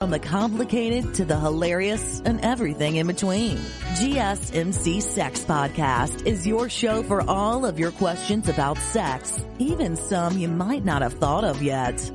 From the complicated to the hilarious and everything in between. GSMC Sex Podcast is your show for all of your questions about sex, even some you might not have thought of yet.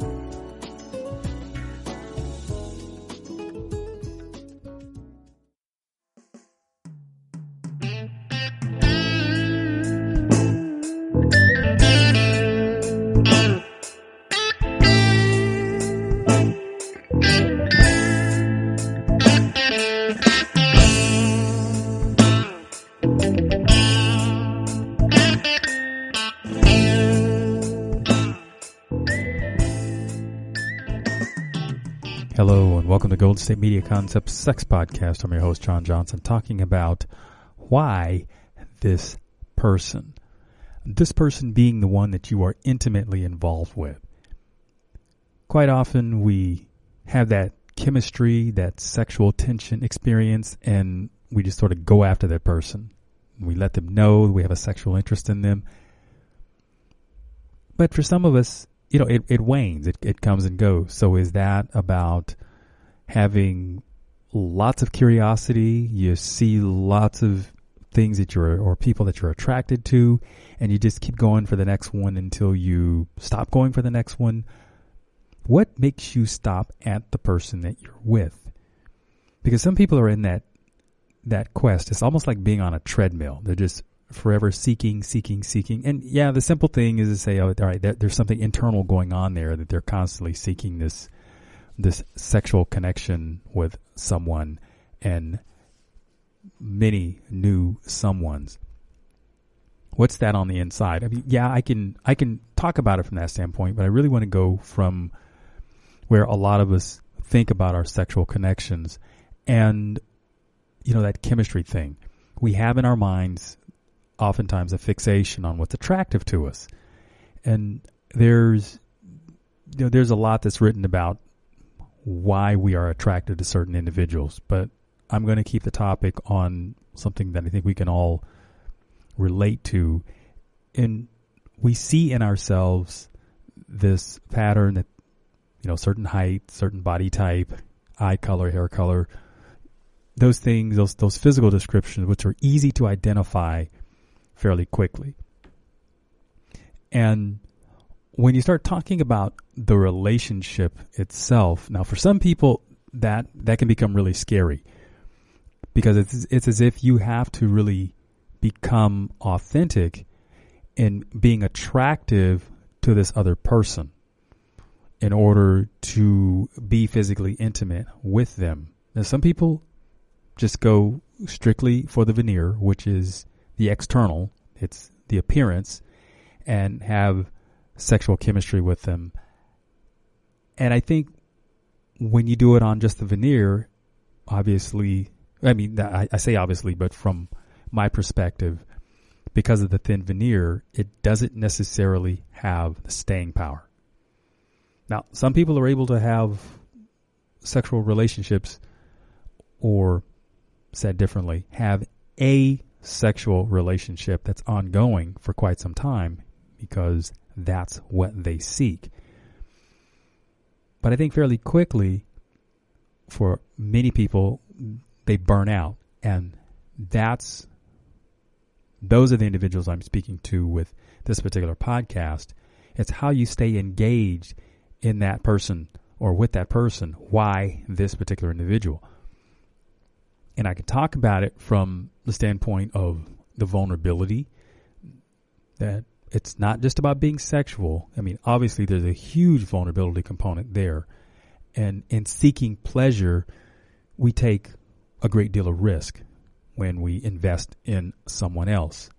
Hello and welcome to Golden State Media Concepts Sex Podcast. I'm your host, John Johnson, talking about why this person being the one that you are intimately involved with. Quite often we have that chemistry, that sexual tension experience, and we just sort of go after that person. We let them know we have a sexual interest in them. But for some of us, it wanes. It comes and goes. So is that about having lots of curiosity? You see lots of things or people that you're attracted to, and you just keep going for the next one until you stop going for the next one. What makes you stop at the person that you're with? Because some people are in that quest. It's almost like being on a treadmill. They're just forever seeking. And yeah, the simple thing is to say, oh, all right, there's something internal going on there, that they're constantly seeking this sexual connection with someone and many new someones. What's that on the inside? I mean, yeah, I can talk about it from that standpoint, but I really want to go from where a lot of us think about our sexual connections and, that chemistry thing. We have in our minds oftentimes a fixation on what's attractive to us. And there's a lot that's written about why we are attracted to certain individuals, but I'm going to keep the topic on something that I think we can all relate to. And we see in ourselves this pattern that, certain height, certain body type, eye color, hair color, those things, those physical descriptions, which are easy to identify fairly quickly. And when you start talking about the relationship itself, now for some people that can become really scary, because it's as if you have to really become authentic in being attractive to this other person in order to be physically intimate with them. Now some people just go strictly for the veneer, which is the external, it's the appearance, and have sexual chemistry with them. And I think when you do it on just the veneer, obviously, I say obviously, but from my perspective, because of the thin veneer, it doesn't necessarily have the staying power. Now, some people are able to have sexual relationships, or said differently, have a sexual relationship that's ongoing for quite some time because that's what they seek. But I think fairly quickly, for many people, they burn out, and those are the individuals I'm speaking to with this particular podcast. It's how you stay engaged in that person or with that person. Why this particular individual? And I can talk about it from the standpoint of the vulnerability, that it's not just about being sexual. I mean, obviously there's a huge vulnerability component there. And in seeking pleasure, we take a great deal of risk when we invest in someone else,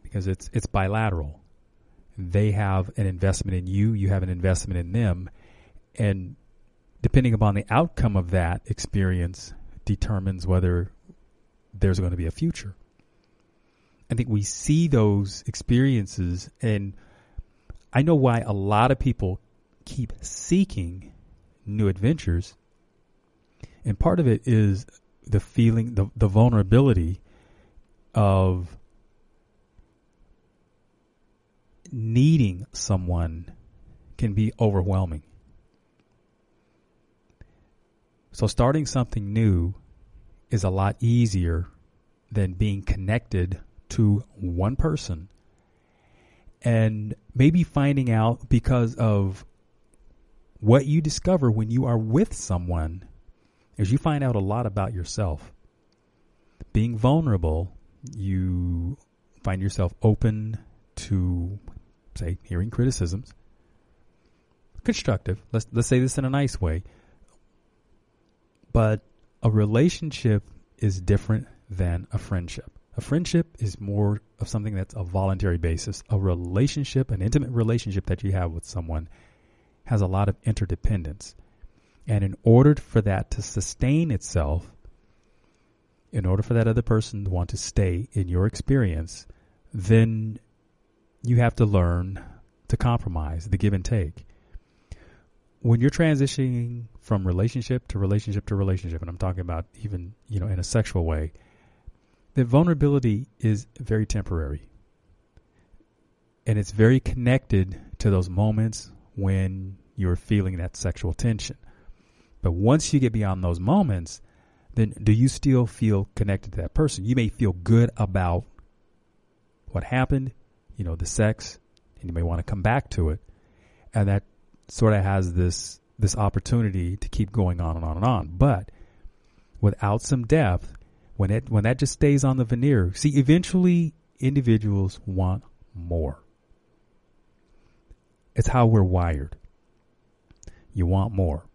because it's bilateral. They have an investment in you, you have an investment in them, and depending upon the outcome of that experience determines whether there's going to be a future. I think we see those experiences, and I know why a lot of people keep seeking new adventures. And part of it is the feeling, the vulnerability of needing someone can be overwhelming. So starting something new is a lot easier than being connected to one person and maybe finding out, because of what you discover when you are with someone, is you find out a lot about yourself. Being vulnerable, you find yourself open to, say, hearing criticisms. Constructive. Let's say this in a nice way. But a relationship is different than a friendship. A friendship is more of something that's a voluntary basis. A relationship, an intimate relationship that you have with someone, has a lot of interdependence. And in order for that to sustain itself, in order for that other person to want to stay in your experience, then you have to learn to compromise, the give and take. When you're transitioning from relationship to relationship to relationship, and I'm talking about even, in a sexual way, the vulnerability is very temporary. And it's very connected to those moments when you're feeling that sexual tension. But once you get beyond those moments, then do you still feel connected to that person? You may feel good about what happened, the sex, and you may want to come back to it. And that sort of has this opportunity to keep going on and on and on. But without some depth, when that just stays on the veneer, see, eventually individuals want more. It's how we're wired. You want more.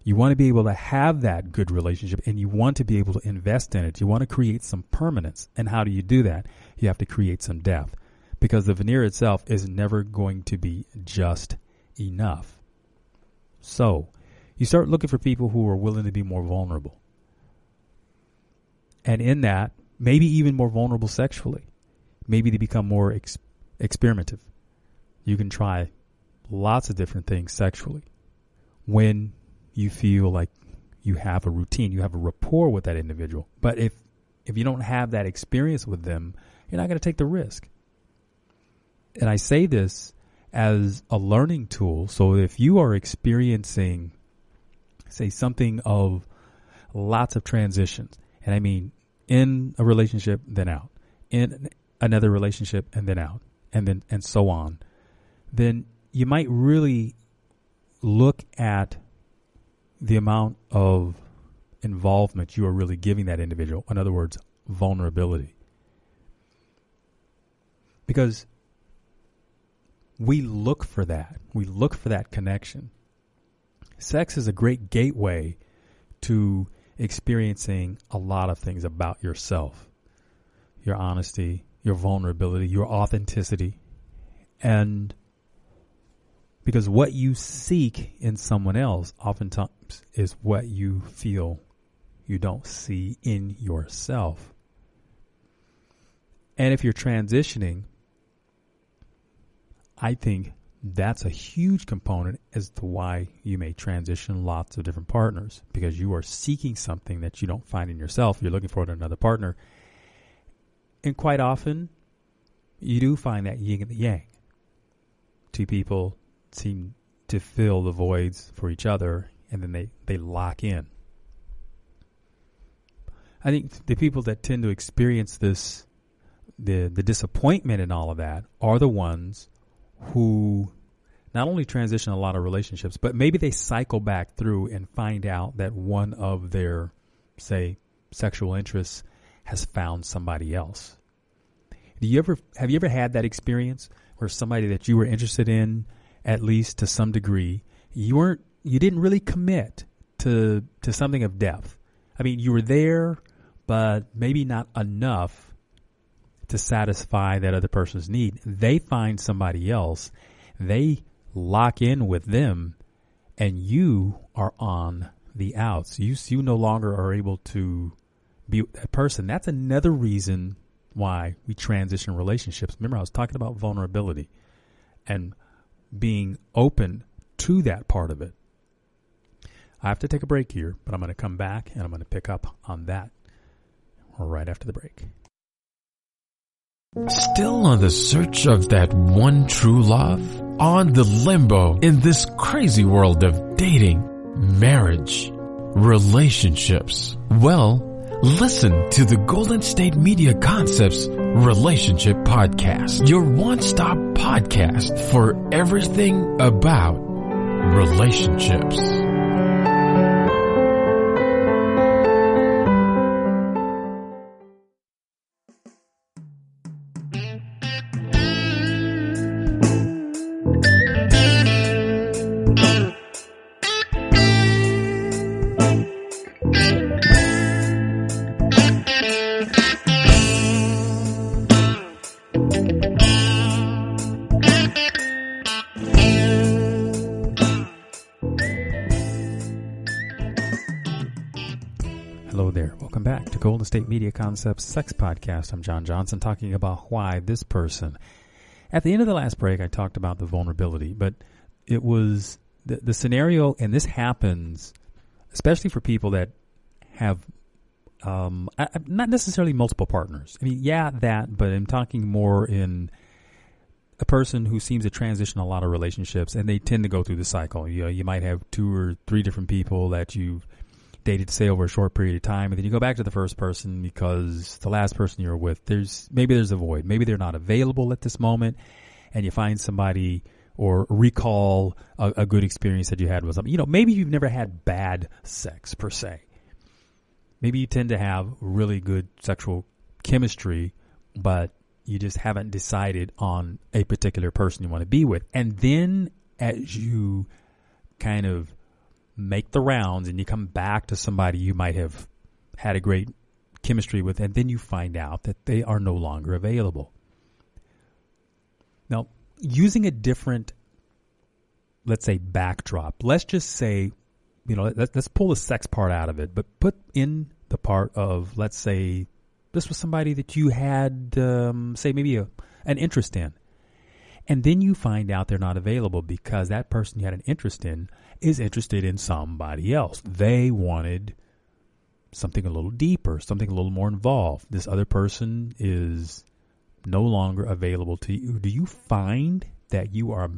You want to be able to have that good relationship, and you want to be able to invest in it. You want to create some permanence. And how do you do that? You have to create some depth, because the veneer itself is never going to be just enough. So you start looking for people who are willing to be more vulnerable. And in that, maybe even more vulnerable sexually. Maybe they become more experimentative. You can try lots of different things sexually when you feel like you have a routine, you have a rapport with that individual. But if you don't have that experience with them, you're not going to take the risk. And I say this as a learning tool. So if you are experiencing, say, something of lots of transitions, and I mean in a relationship, then out, in another relationship, and then out, and so on, then you might really look at the amount of involvement you are really giving that individual. In other words, vulnerability. Because we look for that. We look for that connection. Sex is a great gateway to experiencing a lot of things about yourself. Your honesty, your vulnerability, your authenticity. And because what you seek in someone else oftentimes is what you feel you don't see in yourself. And if you're transitioning, I think that's a huge component as to why you may transition lots of different partners, because you are seeking something that you don't find in yourself. You're looking for it in another partner. And quite often, you do find that yin and the yang. Two people seem to fill the voids for each other, and then they lock in. I think the people that tend to experience this, the disappointment in all of that, are the ones who not only transition a lot of relationships, but maybe they cycle back through and find out that one of their, say, sexual interests has found somebody else. Have you ever had that experience where somebody that you were interested in, at least to some degree, you didn't really commit to something of depth? I mean, you were there, but maybe not enough to satisfy that other person's need. They find somebody else, they lock in with them, and you are on the outs. You no longer are able to be with that person. That's another reason why we transition relationships. Remember, I was talking about vulnerability and being open to that part of it. I have to take a break here, but I'm going to come back and I'm going to pick up on that right after the break. Still on the search of that one true love? On the limbo in this crazy world of dating, marriage, relationships? Well, listen to the Golden State Media Concepts Relationship Podcast, your one-stop podcast for everything about relationships. Hello there. Welcome back to Golden State Media Concepts Sex Podcast. I'm John Johnson talking about why this person. At the end of the last break, I talked about the vulnerability, but it was the scenario, and this happens especially for people that have not necessarily multiple partners. I mean, yeah, that, but I'm talking more in a person who seems to transition a lot of relationships, and they tend to go through the cycle. You might have 2 or 3 different people that you've dated, say, over a short period of time, and then you go back to the first person because the last person you were with, there's a void. Maybe they're not available at this moment, and you find somebody or recall a good experience that you had with something. Maybe you've never had bad sex per se. Maybe you tend to have really good sexual chemistry, but you just haven't decided on a particular person you want to be with. And then as you kind of make the rounds and you come back to somebody you might have had a great chemistry with, and then you find out that they are no longer available. Now, using a different, let's say, backdrop, let's just say, let's pull the sex part out of it, but put in the part of, let's say, this was somebody that you had, say, maybe an interest in. And then you find out they're not available because that person you had an interest in is interested in somebody else. They wanted something a little deeper, something a little more involved. This other person is no longer available to you. Do you find that you are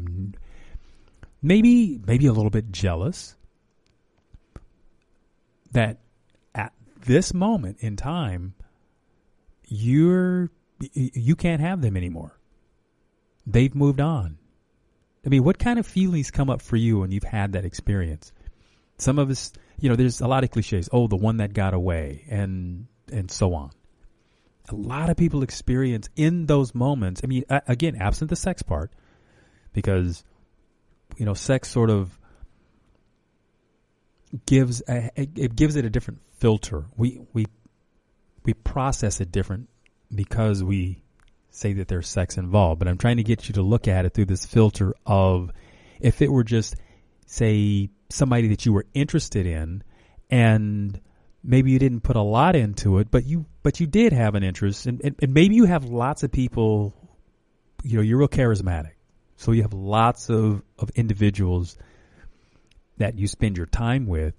maybe a little bit jealous that at this moment in time you can't have them anymore? They've moved on. I mean, what kind of feelings come up for you when you've had that experience? Some of us, there's a lot of cliches. Oh, the one that got away, and so on. A lot of people experience in those moments. I mean, again, absent the sex part, because sex sort of gives it a different filter. We process it different because we say that there's sex involved, but I'm trying to get you to look at it through this filter of, if it were just, say, somebody that you were interested in, and maybe you didn't put a lot into it, but you did have an interest, and maybe you have lots of people, you're real charismatic, so you have lots of individuals that you spend your time with,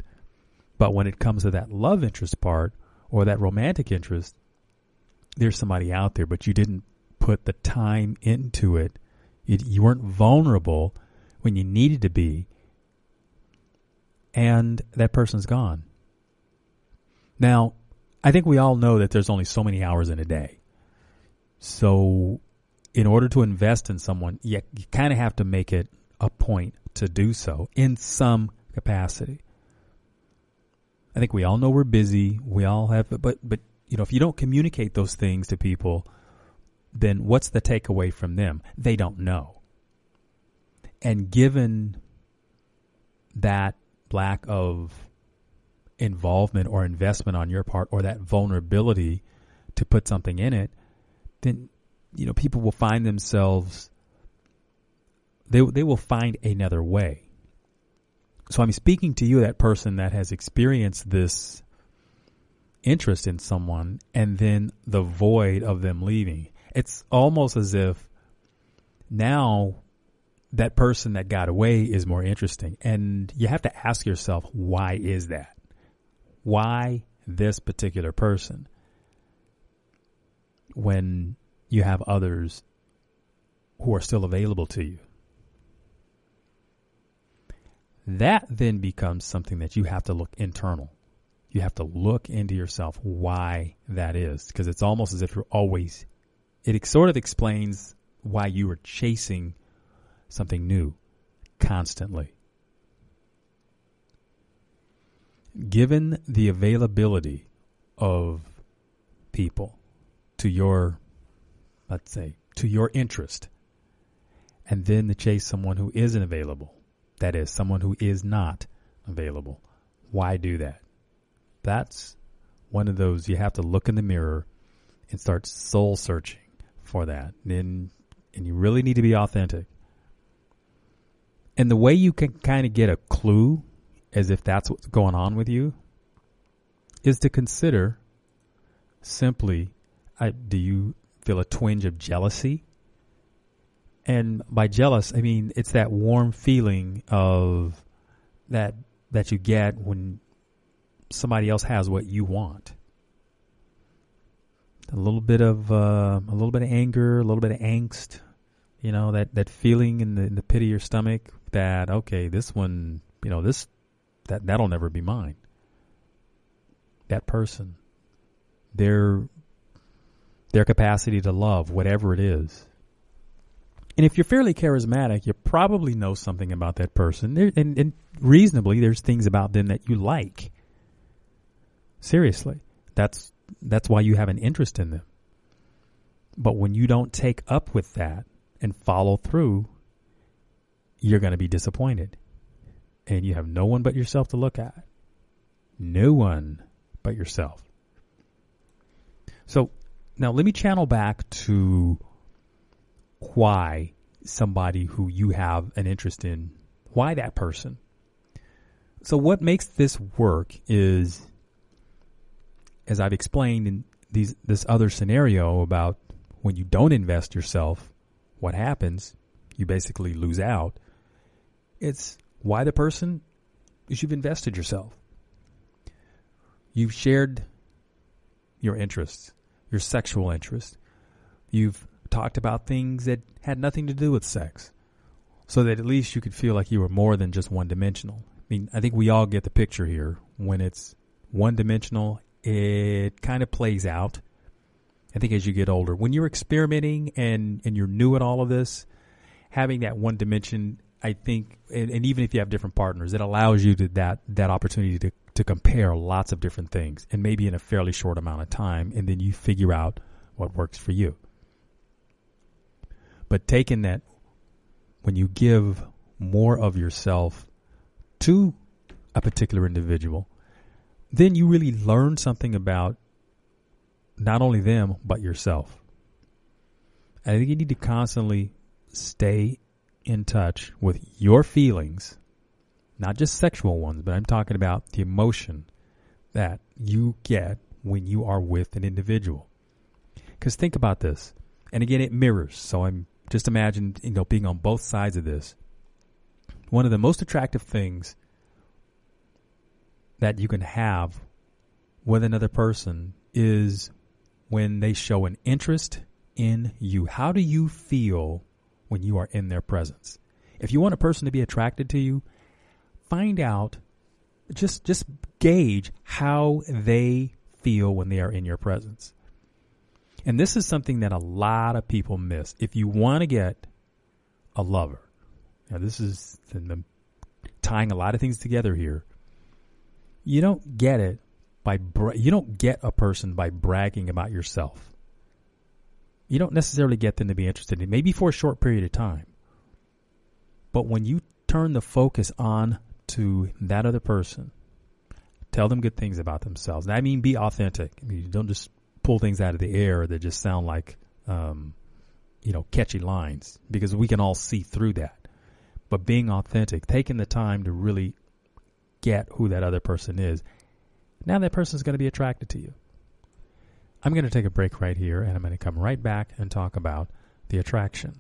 but when it comes to that love interest part or that romantic interest, there's somebody out there, but you didn't put the time into it. You weren't vulnerable when you needed to be, and that person's gone. Now, I think we all know that there's only so many hours in a day. So in order to invest in someone, you kind of have to make it a point to do so in some capacity. I think we all know we're busy. We all have, but if you don't communicate those things to people, then what's the takeaway from them? They don't know. And given that lack of involvement or investment on your part, or that vulnerability to put something in it, then people will find themselves, they will find another way. So I'm speaking to you, that person that has experienced this interest in someone and then the void of them leaving. It's almost as if now that person that got away is more interesting. And you have to ask yourself, why is that? Why this particular person when you have others who are still available to you? That then becomes something that you have to look internal. You have to look into yourself why that is, because it's almost as if you're always, it sort of explains why you are chasing something new constantly. Given the availability of people to your, let's say, to your interest, and then to chase someone who isn't available, that is, someone who is not available, why do that? That's one of those you have to look in the mirror and start soul searching for that. And you really need to be authentic. And the way you can kind of get a clue as if that's what's going on with you is to consider simply, do you feel a twinge of jealousy? And by jealous, I mean it's that warm feeling of that you get when somebody else has what you want. A little bit of anger, a little bit of angst, you know, that feeling in the pit of your stomach that, okay, this one, you know, that'll never be mine. That person, their capacity to love, whatever it is. And if you're fairly charismatic, you probably know something about that person. And reasonably, there's things about them that you like. Seriously. That's why you have an interest in them. But when you don't take up with that and follow through, you're going to be disappointed. And you have no one but yourself to look at. No one but yourself. So now let me channel back to why somebody who you have an interest in, why that person. So what makes this work is, as I've explained in this other scenario about when you don't invest yourself, what happens? You basically lose out. It's why the person is you've invested yourself. You've shared your interests, your sexual interests. You've talked about things that had nothing to do with sex, so that at least you could feel like you were more than just one-dimensional. I mean, I think we all get the picture here. When it's one-dimensional, it kind of plays out. I think as you get older, when you're experimenting and you're new at all of this, having that one dimension, I think, and even if you have different partners, it allows you to that opportunity to compare lots of different things, and maybe in a fairly short amount of time, and then you figure out what works for you. But taking that, when you give more of yourself to a particular individual, then you really learn something about not only them, but yourself. I think you need to constantly stay in touch with your feelings, not just sexual ones, but I'm talking about the emotion that you get when you are with an individual. Because think about this. And again, it mirrors. So I'm just imagine, being on both sides of this. One of the most attractive things that you can have with another person is when they show an interest in you. How do you feel when you are in their presence? If you want a person to be attracted to you, find out, just gauge how they feel when they are in your presence. And this is something that a lot of people miss. If you want to get a lover, now this is tying a lot of things together here. You don't get it you don't get a person by bragging about yourself. You don't necessarily get them to be interested in, maybe for a short period of time. But when you turn the focus on to that other person, tell them good things about themselves. And I mean, be authentic. I mean, you don't just pull things out of the air that just sound like, catchy lines, because we can all see through that. But being authentic, taking the time to really get who that other person is, now that person is going to be attracted to you. I'm going to take a break right here, and I'm going to come right back and talk about the attraction.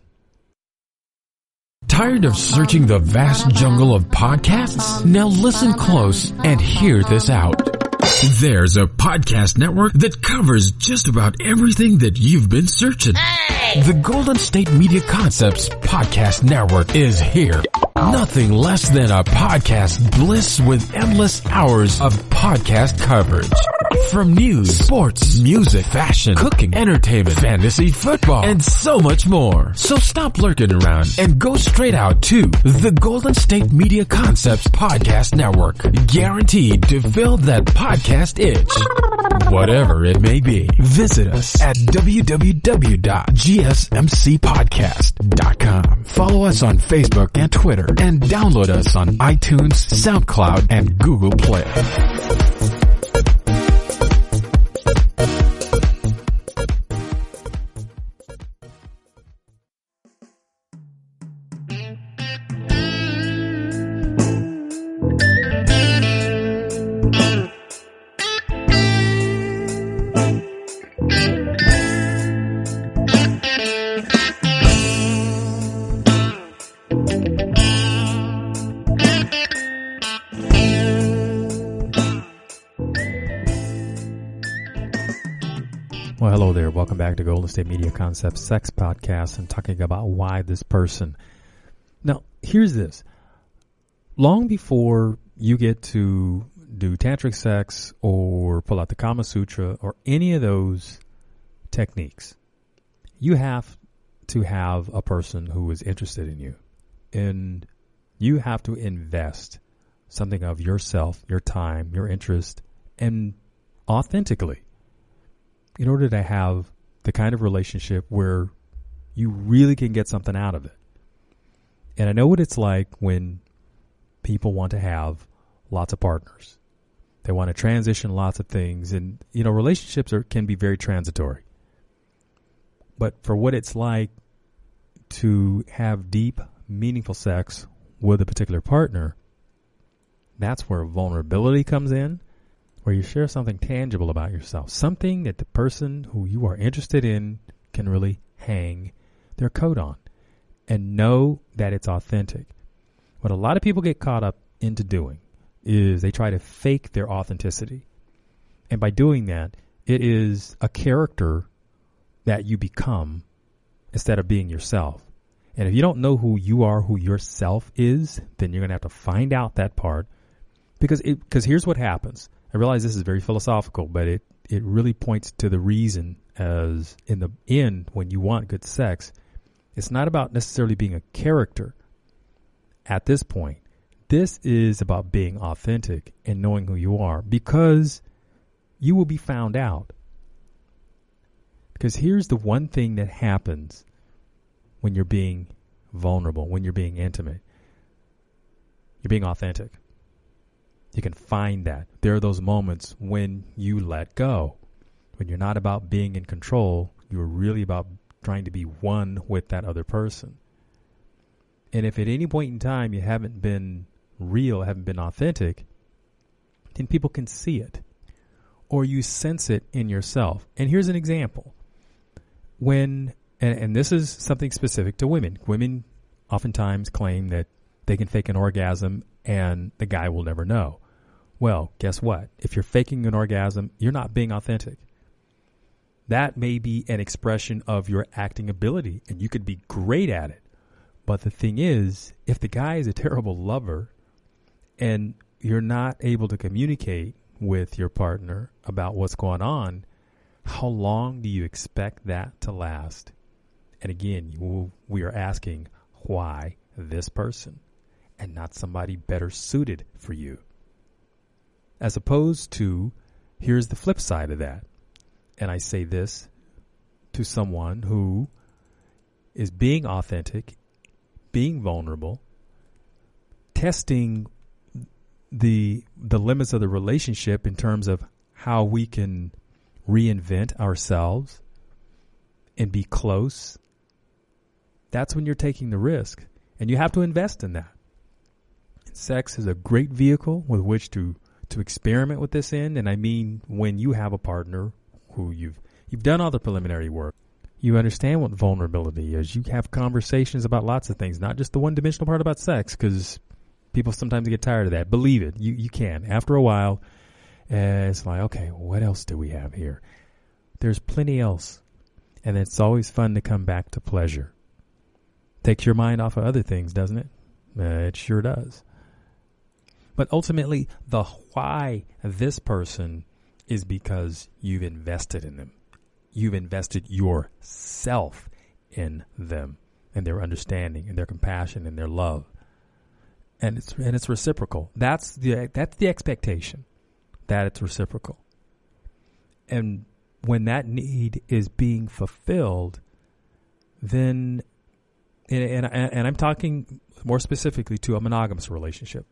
Tired of searching the vast jungle of podcasts? Now listen close and hear this out. There's a podcast network that covers just about everything that you've been searching. Hey! The Golden State Media Concepts Podcast Network is here. Nothing less than a podcast bliss with endless hours of podcast coverage. From news, sports, music, fashion, cooking, entertainment, fantasy, football, and so much more. So stop lurking around and go straight out to the Golden State Media Concepts Podcast Network. Guaranteed to fill that podcast itch. Whatever it may be. Visit us at www.gsmcpodcast.com. Follow us on Facebook and Twitter, and download us on iTunes, SoundCloud, and Google Play. Well, hello there. Welcome back to Golden State Media Concepts Sex Podcast and talking about why this person. Now, here's this. Long before you get to do tantric sex or pull out the Kama Sutra or any of those techniques, you have to have a person who is interested in you. And you have to invest something of yourself, your time, your interest, and authentically, in order to have the kind of relationship where you really can get something out of it. And I know what it's like when people want to have lots of partners. They want to transition lots of things. And, you know, relationships can be very transitory. But for what it's like to have deep, meaningful sex with a particular partner, that's where vulnerability comes in, where you share something tangible about yourself, something that the person who you are interested in can really hang their coat on and know that it's authentic. What a lot of people get caught up into doing is they try to fake their authenticity. And by doing that, it is a character that you become instead of being yourself. And if you don't know who you are, who yourself is, then you're going to have to find out that part. Because here's what happens. I realize this is very philosophical, but it really points to the reason, as in the end, when you want good sex, it's not about necessarily being a character at this point. This is about being authentic and knowing who you are, because you will be found out. Because here's the one thing that happens when you're being vulnerable, when you're being intimate. You're being authentic. You can find that. There are those moments when you let go, when you're not about being in control, you're really about trying to be one with that other person. And if at any point in time you haven't been real, haven't been authentic, then people can see it, or you sense it in yourself. And here's an example. And this is something specific to women. Women oftentimes claim that they can fake an orgasm and the guy will never know. Well, guess what? If you're faking an orgasm, you're not being authentic. That may be an expression of your acting ability, and you could be great at it. But the thing is, if the guy is a terrible lover and you're not able to communicate with your partner about what's going on, how long do you expect that to last? And again, we are asking, why this person and not somebody better suited for you? As opposed to, here's the flip side of that. And I say this to someone who is being authentic, being vulnerable, testing the limits of the relationship in terms of how we can reinvent ourselves and be close. That's when you're taking the risk. And you have to invest in that. Sex is a great vehicle with which to experiment with this in. And I mean, when you have a partner who you've done all the preliminary work, you understand what vulnerability is. You have conversations about lots of things, not just the one-dimensional part about sex, because people sometimes get tired of that. Believe it, you can. After a while, it's like, okay, what else do we have here? There's plenty else. And it's always fun to come back to pleasure. Takes your mind off of other things, doesn't it? It sure does. But ultimately, the why this person is because you've invested in them. You've invested yourself in them and their understanding and their compassion and their love. And it's reciprocal. That's the expectation, that it's reciprocal. And when that need is being fulfilled, then, and I'm talking more specifically to a monogamous relationship.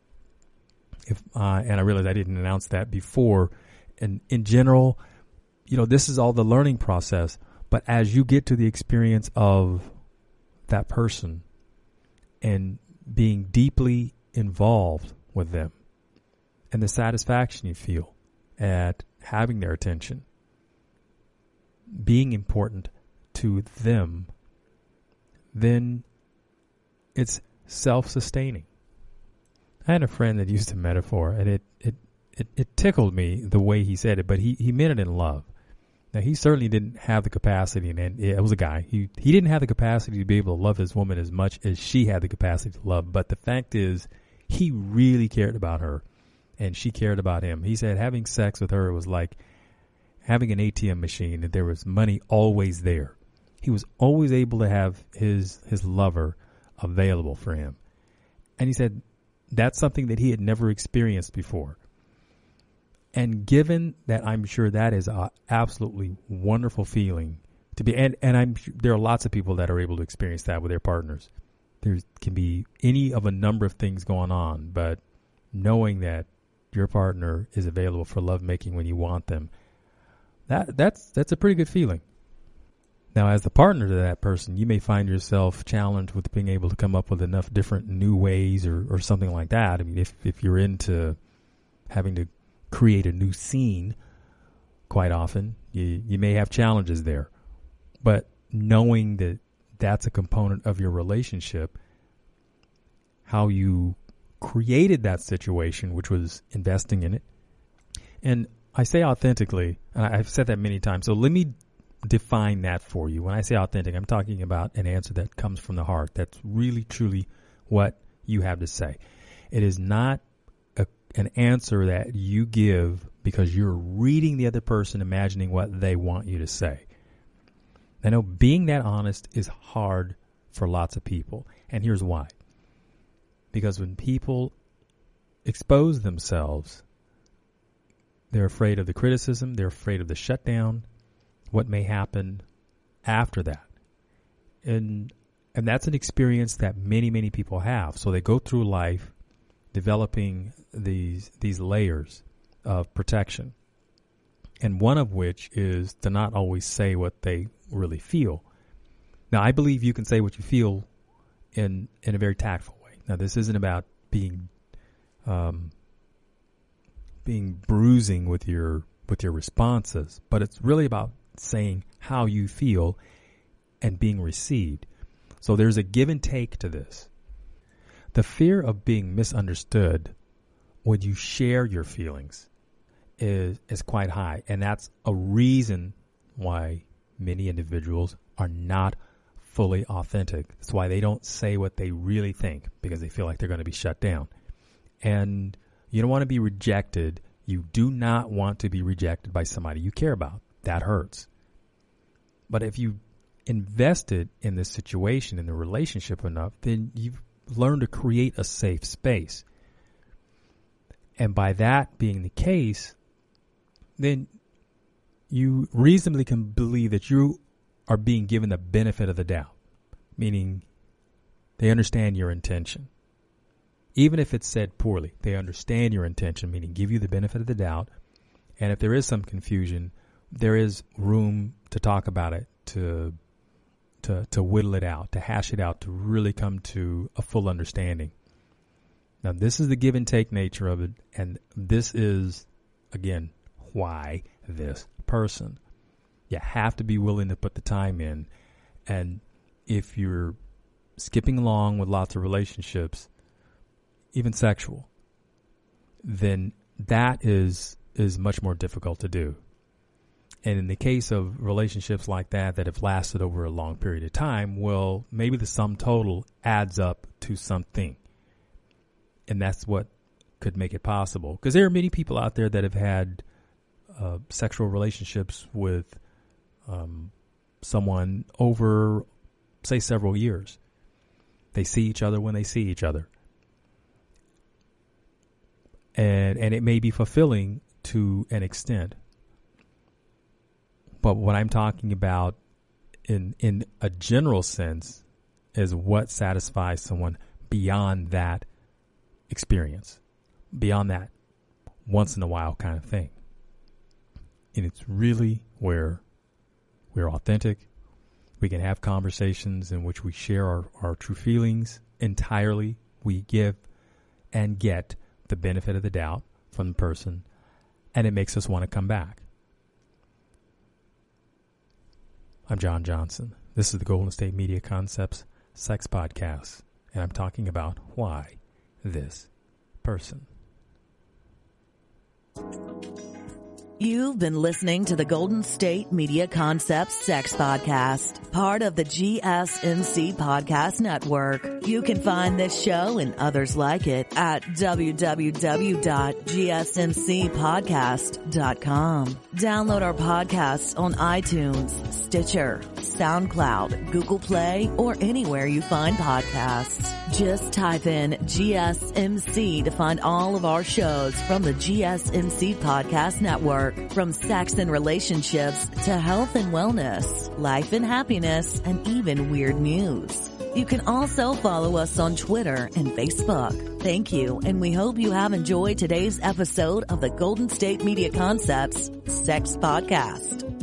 And I realized I didn't announce that before. And in general, this is all the learning process. But as you get to the experience of that person and being deeply involved with them and the satisfaction you feel at having their attention, being important to them, then it's self-sustaining. I had a friend that used a metaphor, and it tickled me the way he said it, but he meant it in love. Now, he certainly didn't have the capacity, and it was a guy. He didn't have the capacity to be able to love his woman as much as she had the capacity to love. But the fact is, he really cared about her, and she cared about him. He said having sex with her was like having an ATM machine, and there was money always there. He was always able to have his lover available for him. And he said that's something that he had never experienced before. And given that, I'm sure that is an absolutely wonderful feeling to be, and I'm sure there are lots of people that are able to experience that with their partners. There can be any of a number of things going on, but knowing that your partner is available for lovemaking when you want them, that's a pretty good feeling. Now, as the partner to that person, you may find yourself challenged with being able to come up with enough different new ways or something like that. I mean, if you're into having to create a new scene, quite often, you may have challenges there. But knowing that that's a component of your relationship, how you created that situation, which was investing in it. And I say authentically, and I've said that many times, so let me define that for you. When I say authentic, I'm talking about an answer that comes from the heart. That's really, truly what you have to say. It is not an answer that you give because you're reading the other person, imagining what they want you to say. I know being that honest is hard for lots of people, and here's why. Because when people expose themselves, they're afraid of the criticism, they're afraid of the shutdown, what may happen after that. And that's an experience that many, many people have. So they go through life developing these layers of protection, and one of which is to not always say what they really feel. Now, I believe you can say what you feel in a very tactful way. Now, this isn't about being bruising with your responses, but it's really about saying how you feel and being received. So there's a give and take to this. The fear of being misunderstood when you share your feelings is quite high. And that's a reason why many individuals are not fully authentic. That's why they don't say what they really think, because they feel like they're going to be shut down. And you don't want to be rejected. You do not want to be rejected by somebody you care about. That hurts. But if you invested in this situation, in the relationship enough, then you've learned to create a safe space. And by that being the case, then you reasonably can believe that you are being given the benefit of the doubt, meaning they understand your intention. Even if it's said poorly, they understand your intention, meaning give you the benefit of the doubt. And if there is some confusion, there is room to talk about it, to whittle it out, to hash it out, to really come to a full understanding. Now, this is the give and take nature of it, and this is, again, why this person. You have to be willing to put the time in, and if you're skipping along with lots of relationships, even sexual, then that is much more difficult to do. And in the case of relationships like that have lasted over a long period of time, well, maybe the sum total adds up to something. And that's what could make it possible. Because there are many people out there that have had sexual relationships with someone over, say, several years. They see each other when they see each other. And it may be fulfilling to an extent. But what I'm talking about in a general sense is what satisfies someone beyond that experience, beyond that once in a while kind of thing. And it's really where we're authentic. We can have conversations in which we share our true feelings entirely. We give and get the benefit of the doubt from the person, and it makes us want to come back. I'm John Johnson. This is the Golden State Media Concepts Sex Podcast, and I'm talking about why this person. You've been listening to the Golden State Media Concepts Sex Podcast, part of the GSMC Podcast Network. You can find this show and others like it at www.gsmcpodcast.com. Download our podcasts on iTunes, Stitcher, SoundCloud, Google Play, or anywhere you find podcasts. Just type in GSMC to find all of our shows from the GSMC Podcast Network. From sex and relationships to health and wellness, life and happiness, and even weird news. You can also follow us on Twitter and Facebook. Thank you, and we hope you have enjoyed today's episode of the Golden State Media Concepts Sex Podcast.